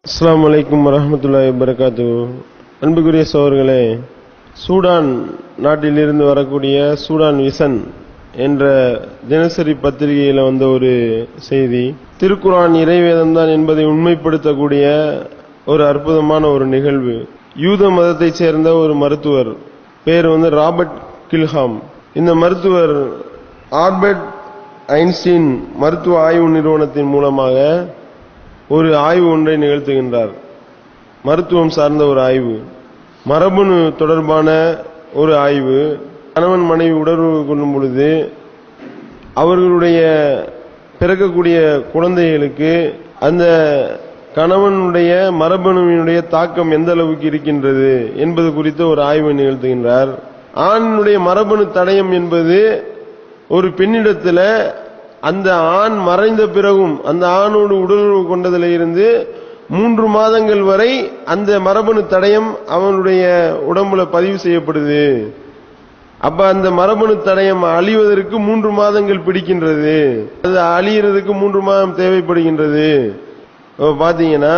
அஸ்ஸலாமு அலைக்கும் வரஹ்மத்துல்லாஹி வபரகாத்துஹு. அன்புக்குரிய சகோதரர்களே, சூடான் நாட்டிலிருந்து வரக்கூடிய சூடான் விசன் என்ற தினசரி பத்திரிகையில் வந்த ஒரு செய்தி, திருக்குர்ஆன் இறைவேதம் தான் என்பதை உண்மைப்படுத்தக்கூடிய ஒரு அற்புதமான ஒரு நிகழ்வு. யூத மதத்தைச் சேர்ந்த ஒரு மருத்துவர், பேர் ராபர்ட் கில்ஹாம். இந்த மருத்துவர் ஆல்பர்ட் ஐன்ஸ்டீன் மருத்துவ ஆய்வு நிறுவனத்தின் மூலமாக ஒரு ஆய்வு ஒன்றை நிகழ்த்துகின்றார். மருத்துவம் சார்ந்த ஒரு ஆய்வு, மரபணு தொடர்பான ஒரு ஆய்வு. கணவன் மனைவி உடலுறவு கொள்ளும் பொழுது அவர்களுடைய பிறக்கக்கூடிய குழந்தைகளுக்கு அந்த கணவனுடைய மரபணுவினுடைய தாக்கம் எந்த அளவுக்கு இருக்கின்றது என்பது குறித்து ஒரு ஆய்வை நிகழ்த்துகின்றார். ஆணினுடைய மரபணு தடயம் என்பது ஒரு பெண்ணிடத்தில் அந்த ஆண் மறைந்த பிறகும் அந்த ஆணோடு உடலுறவு கொண்டதில் இருந்து 3 மாதங்கள் வரை அந்த மரபணு தடயம் அவனுடைய உடம்புல பதிவு செய்யப்படுது. அப்ப அந்த மரபணு தடயம் அழிவதற்கு 3 மாதங்கள் பிடிக்கின்றது. அது அழியறதுக்கு 3 மாதம் தேவைப்படுகின்றது. பாத்தீங்கன்னா,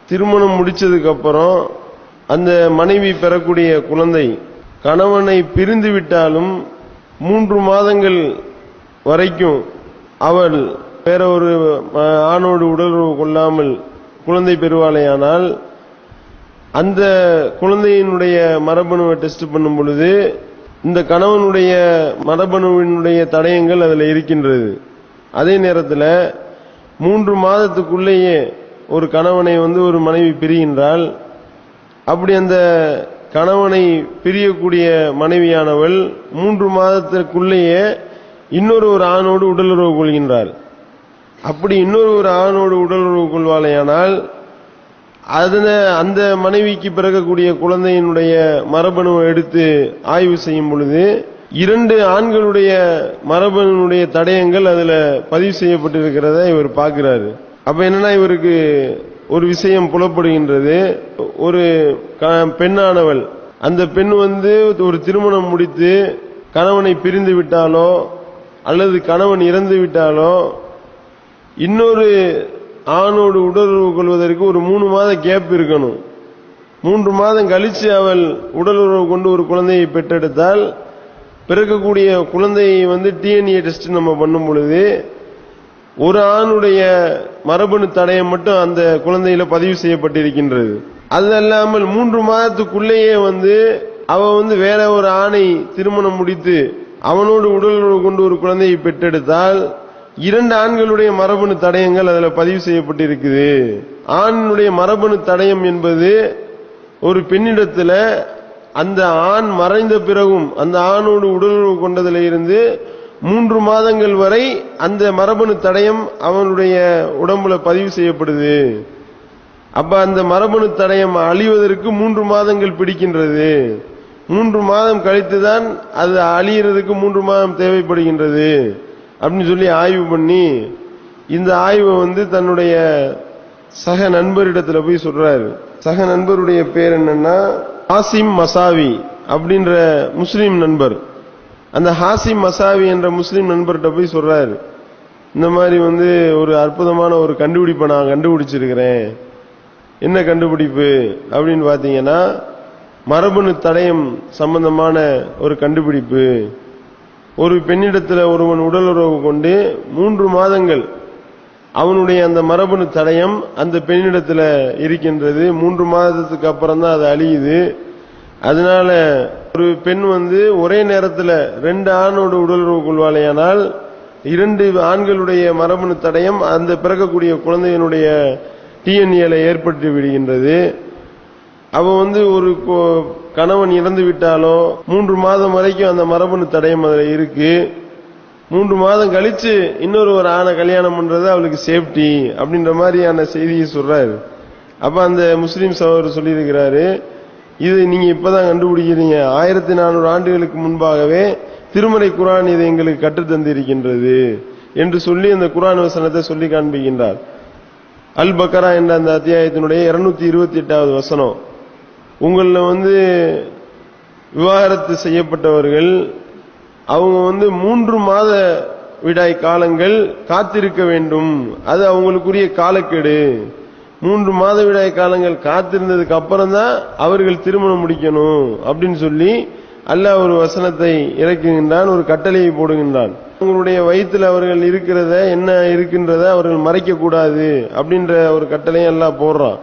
திருமணம் முடிச்சதுக்கு அப்புறம் அந்த மனைவி பெறக்கூடிய குழந்தை கணவனை பிரிந்து விட்டாலும் 3 மாதங்கள் வரைக்கும் அவள் வேற ஒரு ஆணோடு உடலுறவு கொள்ளாமல் குழந்தை பெறுவாளேயானால் அந்த குழந்தையினுடைய மரபணுவை டெஸ்ட் பண்ணும் பொழுது இந்த கணவனுடைய மரபணுவினுடைய தடயங்கள் அதில் இருக்கின்றது. அதே நேரத்தில் 3 மாதத்துக்குள்ளேயே ஒரு கணவனை ஒரு மனைவி பிரிகின்றால், அப்படி அந்த கணவனை பிரியக்கூடிய மனைவியானவள் 3 மாதத்திற்குள்ளேயே இன்னொரு ஆணோடு உடலுறவு கொள்கின்றாள். அப்படி இன்னொரு ஆணோடு உடலுறவு கொள்வாளேயானால் அந்த மனைவிக்கு பிறக்கக்கூடிய குழந்தையினுடைய மரபணுவை எடுத்து ஆய்வு செய்யும் பொழுது 2 ஆண்களுடைய மரபணுடைய தடயங்கள் அதுல பதிவு செய்யப்பட்டிருக்கிறத இவர் பார்க்கிறாரு. அப்ப என்னன்னா, இவருக்கு ஒரு விஷயம் புலப்படுகின்றது. ஒரு பெண்ணானவள், அந்த பெண் ஒரு திருமணம் முடித்து கணவனை பிரிந்து விட்டாலோ அல்லது கணவன் இறந்து விட்டாலோ இன்னொரு ஆணோடு உடலுறவு கொள்வதற்கு ஒரு 3 மாத கேப் இருக்கணும். 3 மாதம் கழிச்சு அவள் உடலுறவு கொண்டு ஒரு குழந்தையை பெற்றெடுத்தால் பிறக்கக்கூடிய குழந்தையை டிஎன்ஏ டெஸ்ட் நம்ம பண்ணும் பொழுது ஒரு ஆணுடைய மரபணு தடயம் மட்டும் அந்த குழந்தையில பதிவு செய்யப்பட்டிருக்கின்றது. அது அல்லாமல் 3 மாதத்துக்குள்ளேயே அவ வேற ஒரு ஆணை திருமணம் முடித்து அவனோடு உடலுறவு கொண்டு ஒரு குழந்தையை பெற்றெடுத்தால் 2 ஆண்களுடைய மரபணு தடயங்கள் அதுல பதிவு செய்யப்பட்டிருக்குது. ஆணினுடைய மரபணு தடயம் என்பது ஒரு பெண்ணிடத்தில் அந்த ஆண் மறைந்த பிறகும் அந்த ஆணோடு உடலுறவு கொண்டதில் இருந்து 3 மாதங்கள் வரை அந்த மரபணு தடயம் அவனுடைய உடம்புல பதிவு செய்யப்படுது. அப்ப அந்த மரபணு தடயம் அழிவதற்கு 3 மாதங்கள் பிடிக்கின்றது. 3 மாதம் கழித்துதான் அது அழியறதுக்கு 3 மாதம் தேவைப்படுகின்றது அப்படின்னு சொல்லி ஆய்வு பண்ணி இந்த ஆய்வை தன்னுடைய சக நண்பரிடத்துல போய் சொல்றாரு. சக நண்பருடைய பேர் என்னன்னா ஹாசிம் மசாவி அப்படின்ற முஸ்லீம் நண்பர். அந்த ஹாசிம் மசாவி என்ற முஸ்லீம் நண்பர்கிட்ட போய் சொல்றாரு, இந்த மாதிரி ஒரு அற்புதமான ஒரு கண்டுபிடிப்பை நான் கண்டுபிடிச்சிருக்கிறேன். என்ன கண்டுபிடிப்பு அப்படின்னு பாத்தீங்கன்னா, மரபணு தடயம் சம்பந்தமான ஒரு கண்டுபிடிப்பு. ஒரு பெண்ணிடத்தில் ஒருவன் உடலுறவு கொண்டு 3 மாதங்கள் அவனுடைய அந்த மரபணு தடயம் அந்த பெண்ணிடத்தில் இருக்கின்றது. 3 மாதத்துக்கு அப்புறம் தான் அது அழியுது. அதனால ஒரு பெண் ஒரே நேரத்தில் 2 ஆணோடு உடலுறவு கொள்வாளேயானால் 2 ஆண்களுடைய மரபணு தடயம் அந்த பிறக்கக்கூடிய குழந்தையினுடைய டிஎன்ஏல ஏற்பட்டு விடுகின்றது. அவ ஒரு கணவன் இறந்து விட்டாலோ 3 மாதம் வரைக்கும் அந்த மரபணு தடயம் அதுல இருக்கு. 3 மாதம் கழிச்சு இன்னொரு ஆணை கல்யாணம் பண்றது அவளுக்கு சேஃப்டி அப்படின்ற மாதிரியான செய்தியை சொல்றாரு. அப்ப அந்த முஸ்லீம் சகோதரர் சொல்லியிருக்கிறாரு, இது நீங்க இப்பதான் கண்டுபிடிக்கிறீங்க. 1400 ஆண்டுகளுக்கு முன்பாகவே திருமறை குர்ஆன் இதை எங்களுக்கு கற்றுத்தந்திருக்கின்றது என்று சொல்லி அந்த குர்ஆன் வசனத்தை சொல்லி காண்பிக்கின்றார். அல் பக்கரா என்ற அந்த அத்தியாயத்தினுடைய 228வது வசனம், உங்கள விவாகரத்து செய்யப்பட்டவர்கள் அவங்க 3 மாத விடாய் காலங்கள் காத்திருக்க வேண்டும். அது அவங்களுக்குரிய காலக்கெடு. 3 மாதவிடாய் காலங்கள் காத்திருந்ததுக்கு அப்புறம் தான் அவர்கள் திருமணம் முடிக்கணும் அப்படின்னு சொல்லி அல்லாஹ் ஒரு வசனத்தை இறக்குகின்றான், ஒரு கட்டளையை போடுகின்றான். உங்களுடைய வயிற்றில் அவர்கள் இருக்கிறத என்ன இருக்கின்றத அவர்கள் மறைக்க கூடாது அப்படின்ற ஒரு கட்டளையை அல்லாஹ் போடுறான்.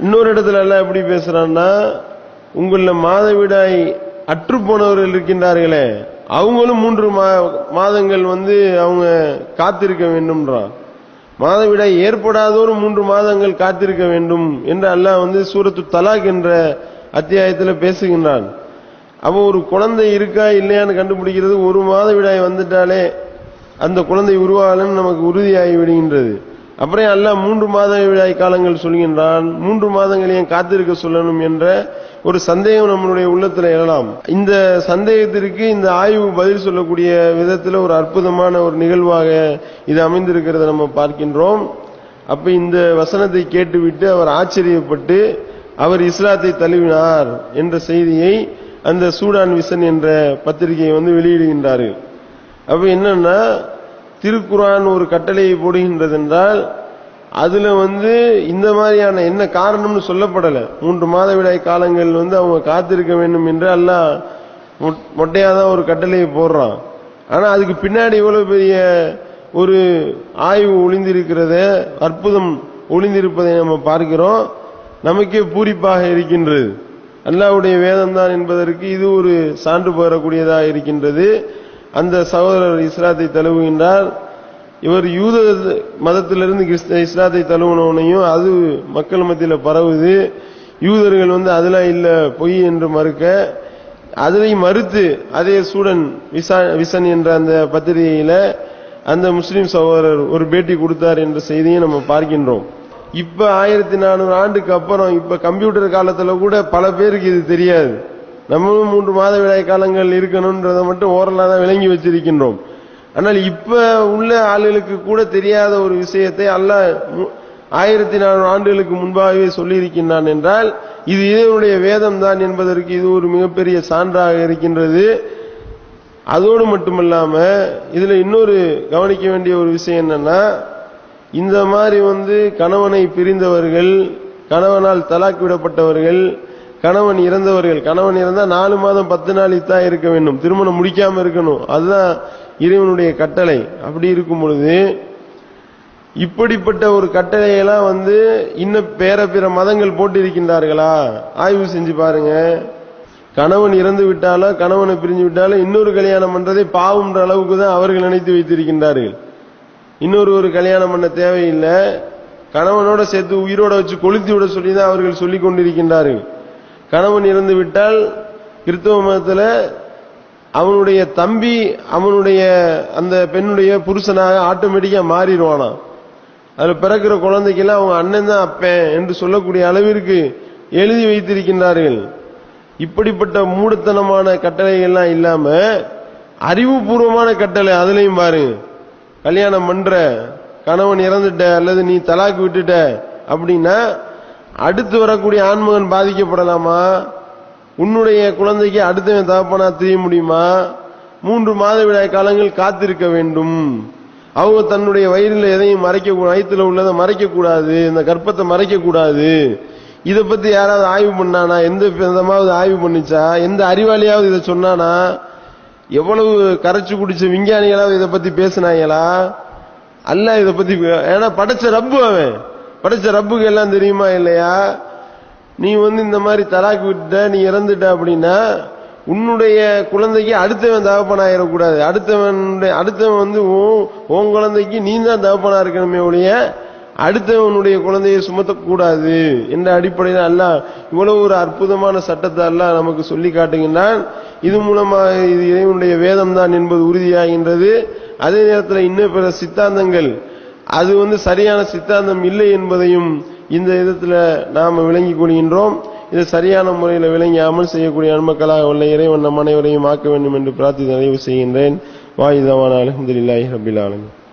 இன்னொரு இடத்துல எல்லாம் எப்படி பேசுறான்னா, உங்கள மாதவிடாய் அற்று போனவர்கள் இருக்கின்றார்களே அவங்களும் 3 மாதங்கள் அவங்க காத்திருக்க வேண்டும்ன்றான். மாதவிடாய் ஏற்படாதோர் 3 மாதங்கள் காத்திருக்க வேண்டும் என்று அல்லாஹ் சூரத்து தலாக் என்ற அத்தியாயத்தில் பேசுகின்றான். அப்போ ஒரு குழந்தை இருக்கா இல்லையான்னு கண்டுபிடிக்கிறது 1 மாதவிடாய் வந்துட்டாலே அந்த குழந்தை உருவாகலன்னு நமக்கு உறுதியாகி விடுகின்றது. அப்புறம் அல்லாஹ் 3 மாதவிடாய் காலங்கள் சொல்கின்றான். 3 மாதங்கள் ஏன் காத்திருக்க சொல்லணும் என்ற ஒரு சந்தேகம் நம்மளுடைய உள்ளத்தில் எழலாம். இந்த சந்தேகத்திற்கு இந்த ஆய்வு பதில் சொல்லக்கூடிய விதத்தில் ஒரு அற்புதமான ஒரு நிகழ்வாக இது அமைந்திருக்கிறத நம்ம பார்க்கின்றோம். அப்ப இந்த வசனத்தை கேட்டுவிட்டு அவர் ஆச்சரியப்பட்டு அவர் இஸ்லாத்தை தழுவினார் என்ற செய்தியை அந்த சூடான் விசன் என்ற பத்திரிகையை வெளியிடுகின்றார்கள். அப்ப என்னன்னா, திருக்குர்ஆன் ஒரு கட்டளையை போடுகின்றது என்றால் அதுல இந்த மாதிரியான என்ன காரணம்னு சொல்லப்படல. 3 மாதவிடாய் காலங்கள் அவங்க காத்திருக்க வேண்டும் என்று அல்லாஹ் மொட்டையாதான் ஒரு கட்டளையை போடுறான். ஆனா அதுக்கு பின்னாடி இவ்வளவு பெரிய ஒரு ஆய்வு ஒளிந்திருக்கிறத, அற்புதம் ஒளிந்திருப்பதை நம்ம பார்க்கிறோம். நமக்கே பூரிப்பாக இருக்கின்றது. அல்லாஹ்வுடைய வேதம் தான் என்பதற்கு இது ஒரு சான்று பெறக்கூடியதாக இருக்கின்றது. அந்த சகோதரர் இஸ்லாத்தை தழுவுகின்றார். இவர் யூத மதத்திலிருந்து இஸ்லாத்தை தழுவினவனையும் அது மக்கள் மத்தியில் பரவுது. யூதர்கள் அதெல்லாம் இல்ல பொய் என்று மறுக்க, அதை மறுத்து அதே சூடன் விசன் என்ற அந்த பத்திரிகையில அந்த முஸ்லிம் சகோதரர் ஒரு பேட்டி கொடுத்தார் என்ற செய்தியை நம்ம பார்க்கின்றோம். இப்ப 1400 ஆண்டுக்கு அப்புறம் இப்ப கம்ப்யூட்டர் காலத்துல கூட பல பேருக்கு இது தெரியாது. நம்மளும் 3 மாதவிடாய் காலங்கள் இருக்கணும்ன்றதை மட்டும் ஓரலா தான் விளங்கி வச்சிருக்கின்றோம். ஆனால் இப்ப உள்ள ஆளுகளுக்கு கூட தெரியாத ஒரு விஷயத்தை அல்லாஹ் 1400 ஆண்டுகளுக்கு முன்பாகவே சொல்லியிருக்கின்றான் என்றால் இது இதனுடைய வேதம் தான் என்பதற்கு இது ஒரு மிகப்பெரிய சான்றாக இருக்கின்றது. அதோடு மட்டுமல்லாம இதுல இன்னொரு கவனிக்க வேண்டிய ஒரு விஷயம் என்னன்னா, இந்த மாதிரி கணவனை பிரிந்தவர்கள், கணவனால் தலாக் விடப்பட்டவர்கள், கணவன் இறந்தவர்கள், கணவன் இறந்தா 4 மாதம் 10 நாள் தான் இருக்க வேண்டும், திருமணம் முடிக்காம இருக்கணும், அதுதான் இறைவனுடைய கட்டளை. அப்படி இருக்கும் பொழுது இப்படிப்பட்ட ஒரு கட்டளையெல்லாம் இன்னும் பிற மதங்கள் போட்டு இருக்கின்றார்களா? ஆய்வு செஞ்சு பாருங்க. கணவன் இறந்து விட்டாலும் கணவனை பிரிஞ்சு விட்டாலும் இன்னொரு கல்யாணம் பண்றதை பாவம்ன்ற அளவுக்கு தான் அவர்கள் நினைத்து வைத்திருக்கின்றார்கள். இன்னொரு கல்யாணம் பண்ண தேவையில்லை, கணவனோட சேர்த்து உயிரோட வச்சு கொளுத்தி விட சொல்லி தான் அவர்கள் சொல்லிக் கொண்டிருக்கின்றார்கள். கணவன் இறந்து விட்டால் கிறிஸ்தவ மதத்தில் அவனுடைய தம்பி அவனுடைய அந்த பெண்ணுடைய புருஷனாக ஆட்டோமேட்டிக்கா மாறிடுவானா. அதுல பிறக்கிற குழந்தைக்கெல்லாம் அவங்க அண்ணன் தான் அப்பேன் என்று சொல்லக்கூடிய அளவிற்கு எழுதி வைத்திருக்கின்றார்கள். இப்படிப்பட்ட மூடத்தனமான கட்டளைகள்லாம் இல்லாம அறிவுபூர்வமான கட்டளை அதுலயும் பாருங்க. கல்யாணம் பண்ற, கணவன் இறந்துட்ட அல்லது நீ தலாக்கு விட்டுட்ட அப்படின்னா அடுத்து வரக்கூடிய ஆண்மகன் பாதிக்கப்படலாமா? உன்னுடைய குழந்தைக்கு அடுத்தவன் தகப்பனா தெரிய முடியுமா? 3 மாதவிடாய் காலங்கள் காத்திருக்க வேண்டும். அவங்க தன்னுடைய வயிறில் எதையும் மறைக்க, வயிற்றுல உள்ளதை மறைக்க கூடாது, இந்த கர்ப்பத்தை மறைக்க கூடாது. இதை பத்தி யாராவது ஆய்வு பண்ணானா? எந்த விதமாவது ஆய்வு பண்ணிச்சா? எந்த அறிவாளியாவது இதை சொன்னானா? எவ்வளவு கரைச்சு குடிச்ச விஞ்ஞானிகளாவது இதை பத்தி பேசினாங்களா? அல்ல இதை பத்தி. ஏன்னா படைச்ச ரப்பு, அவன் படைச்ச ரப்புக்கு எல்லாம் தெரியுமா இல்லையா? நீ இந்த மாதிரி தலாக்கு விட்டுட்ட, நீ இறந்துட்ட அப்படின்னா உன்னுடைய குழந்தைக்கு அடுத்தவன் தகப்பனா ஆயிடக்கூடாது. அடுத்தவன் உன் குழந்தைக்கு நீ தான் தகப்பனா இருக்கணுமே ஒழிய அடுத்தவனுடைய குழந்தையை சுமத்தக்கூடாது என்ற அடிப்படையில் அல்லாஹ் இவ்வளவு ஒரு அற்புதமான சட்டத்தை அல்லாஹ் நமக்கு சொல்லி காட்டுகின்றான். இது மூலமாக இது இறைவனுடைய வேதம் தான் என்பது உறுதியாகின்றது. அதே நேரத்தில் இன்னும் பிற சித்தாந்தங்கள் அது சரியான சித்தாந்தம் இல்லை என்பதையும் இந்த விதத்துல நாம விளங்கிக் கொள்கின்றோம். இது சரியான முறையில் விளங்கி அமல் செய்யக்கூடிய நன்மக்களாக உள்ள இறைவன் நம் அனைவரையும் ஆக்க வேண்டும் என்று பிரார்த்தி நிறைவு செய்கின்றேன். வாயிதவான அல்ஹம்துலில்லாஹி ரப்பில் ஆலமீன்.